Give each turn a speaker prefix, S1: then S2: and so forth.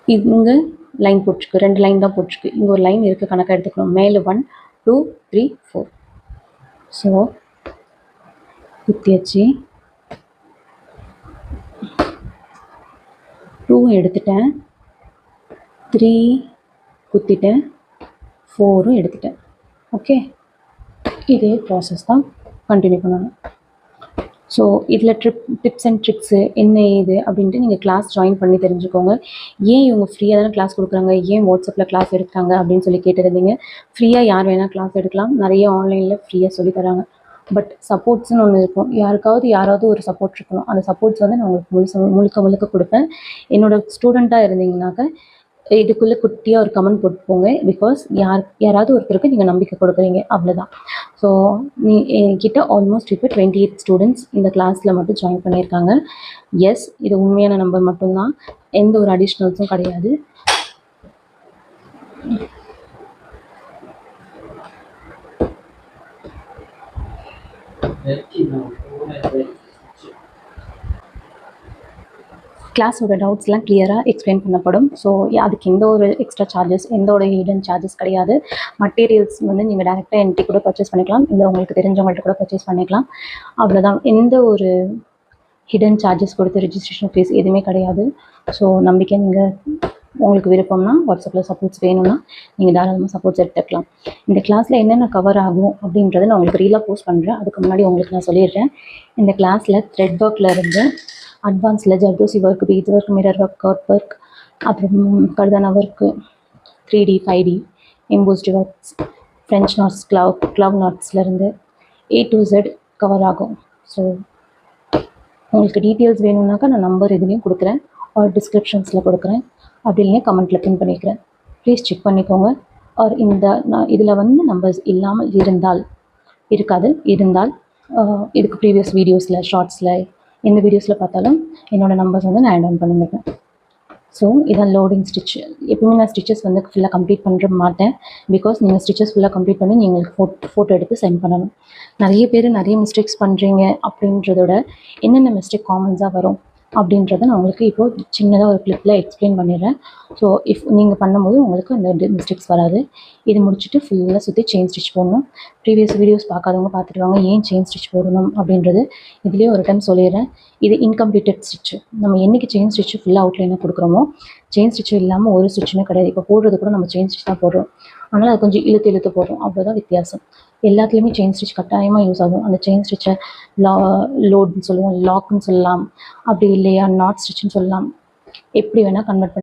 S1: இங்கே லைன் போட்டிருக்கு, 2 லைன் தான் போட்டிருக்கு. இங்கே ஒரு லைன் இருக்குது, கணக்காக எடுத்துக்கணும். மேலே 1 2 3 4. ஸோ குத்தியாச்சு. 2 எடுத்துட்டேன், 3 குத்திட்டேன், 4 எடுத்துட்டேன். ஓகே, இதே ப்ராசஸ் தான் கண்டினியூ பண்ணணும். ஸோ இதில் டிப்ஸ் அண்ட் ட்ரிக்ஸு என்ன ஏது அப்படின்ட்டு நீங்கள் கிளாஸ் ஜாயின் பண்ணி தெரிஞ்சுக்கோங்க. ஏன் இவங்க ஃப்ரீயாக தானே கிளாஸ் கொடுக்குறாங்க, ஏன் வாட்ஸ்அப்பில் கிளாஸ் எடுக்கிறாங்க அப்படின்னு சொல்லி கேட்டிருந்தீங்க. ஃப்ரீயாக யார் வேணால் கிளாஸ் எடுக்கலாம், நிறைய ஆன்லைனில் ஃப்ரீயாக சொல்லி தராங்க. பட் சப்போர்ட்ஸ்னு ஒன்று இருக்கும், யாராவது ஒரு சப்போர்ட் இருக்கணும். அந்த சப்போர்ட்ஸ் வந்து நான் உங்களுக்கு முழுக்க கொடுப்பேன். என்னோடய ஸ்டூடெண்ட்டாக இருந்தீங்கன்னாக்க இதுக்குள்ளே குட்டியாக ஒரு கமெண்ட் போட்டு போங்க. பிகாஸ் யாராவது ஒருத்தருக்கு நீங்கள் நம்பிக்கை கொடுக்குறீங்க, அவ்வளோதான். ஸோ என்கிட்ட ஆல்மோஸ்ட் இப்போ 28 ஸ்டூடெண்ட்ஸ் இந்த கிளாஸில் மட்டும் ஜாயின் பண்ணியிருக்காங்க. எஸ், இது உண்மையான நம்பர் மட்டும்தான், எந்த ஒரு அடிஷ்னல்ஸும் கிடையாது. கிளாஸோட டவுட்ஸ்லாம் கிளியராக எக்ஸ்பிளைன் பண்ணப்படும். ஸோ அதுக்கு எந்த ஒரு எக்ஸ்ட்ரா சார்ஜஸ், எந்த ஒரு ஹிடன் சார்ஜஸ் கிடையாது. மெட்டீரியல்ஸ் வந்து நீங்கள் டேரெக்டாக என்கிட்ட கூட பர்ச்சேஸ் பண்ணிக்கலாம், இல்லை உங்களுக்கு தெரிஞ்சவங்கள்ட்ட கூட பர்ச்சேஸ் பண்ணிக்கலாம், அவ்வளோதான். எந்த ஒரு ஹிடன் சார்ஜஸ் கொடுத்து ரெஜிஸ்ட்ரேஷன் ஃபீஸ் எதுவுமே கிடையாது. ஸோ நம்பிக்கை, நீங்கள் உங்களுக்கு விருப்பம்னா வாட்ஸ்அப்பில் சப்போர்ட்ஸ் வேணும்னா நீங்கள் தாராளமாக சப்போர்ட்ஸ் எடுத்துக்கலாம். இந்த கிளாஸில் என்னென்ன கவர் ஆகும் அப்படின்றத நான் உங்களுக்கு ரீலாக போஸ்ட் பண்ணுறேன். அதுக்கு முன்னாடி உங்களுக்கு நான் சொல்லிடுறேன். இந்த கிளாஸில் த்ரெட் ஒர்க்கில் இருந்து அட்வான்ஸில் zardozi work, beads work, mirror work, கர்ட் ஒர்க், அப்புறம் கர்தானா work, 3D 5D embossed works, French knots, க்ளவ் நாட்ஸ்லேருந்து A to Z கவர் ஆகும். ஸோ உங்களுக்கு டீட்டெயில்ஸ் வேணும்னாக்கா நான் நம்பர் இதுலேயும் கொடுக்குறேன், ஒரு டிஸ்கிரிப்ஷன்ஸில் கொடுக்குறேன், அப்படி இல்லையா கமெண்ட்டில் பின் பண்ணிக்கிறேன். ப்ளீஸ் செக் பண்ணிக்கோங்க. ஆர் இதில் வந்து நம்பர்ஸ் இல்லாமல் இருந்தால் இதுக்கு ப்ரீவியஸ் வீடியோஸில், ஷார்ட்ஸில், எந்த வீடியோஸில் பார்த்தாலும் என்னோடய நம்பர்ஸ் வந்து நான் ஆட் ஆன் பண்ணியிருக்கேன். ஸோ இதான் லோடிங் ஸ்டிச். எப்பவுமே நான் ஸ்டிச்சஸ் வந்து ஃபுல்லாக கம்ப்ளீட் பண்ணுற மாட்டேன். பிகாஸ் நீங்கள் ஸ்டிச்சஸ் ஃபுல்லாக கம்ப்ளீட் பண்ணி நீங்கள் ஃபோட்டோ எடுத்து சென்ட் பண்ணணும். நிறைய பேர் நிறைய மிஸ்டேக்ஸ் பண்ணுறீங்க அப்படின்றதோட என்னென்ன மிஸ்டேக் காமன்ஸாக வரும் அப்படின்றத நான் உங்களுக்கு இப்போது சின்னதாக ஒரு கிளிப்பில் எக்ஸ்பிளைன் பண்ணிடுறேன். ஸோ நீங்கள் பண்ணும்போது உங்களுக்கு அந்த மிஸ்டேக்ஸ் வராது. இது முடிச்சுட்டு ஃபுல்லாக சுற்றி செயின் ஸ்டிச் போடணும். ப்ரீவியஸ் வீடியோஸ் பார்க்காதவங்க பார்த்துட்டு வாங்க, ஏன் செயின் ஸ்டிச் போடணும் அப்படின்றது இதுலேயே ஒரு டைம் சொல்லிடுறேன். இது இன்கம்ப்ளீட்டட் ஸ்டிச்சு. நம்ம என்றைக்கு செயின் ஸ்டிச்சு ஃபுல்லாக அவுட்லைனாக கொடுக்குறோமோ, செயின் ஸ்டிச்சு இல்லாமல் ஒரு ஸ்டிச்சுமே கிடையாது. இப்போ போடுறது கூட நம்ம செயின் ஸ்டிச் தான் போடுறோம், அதனால் அது கொஞ்சம் இழுத்து போடுறோம், அவ்வளோதான் வித்தியாசம். எல்லாத்துலேயுமே செயின் ஸ்டிச் கட்டாயமாக யூஸ் ஆகும். அந்த செயின் ஸ்டிச்சை லோடுன்னு சொல்லுவோம், லாக்குன்னு சொல்லலாம், அப்படி இல்லையா நாட் ஸ்டிச்சுன்னு சொல்லலாம், எப்படி வேணால் கன்வெர்ட் பண்ணி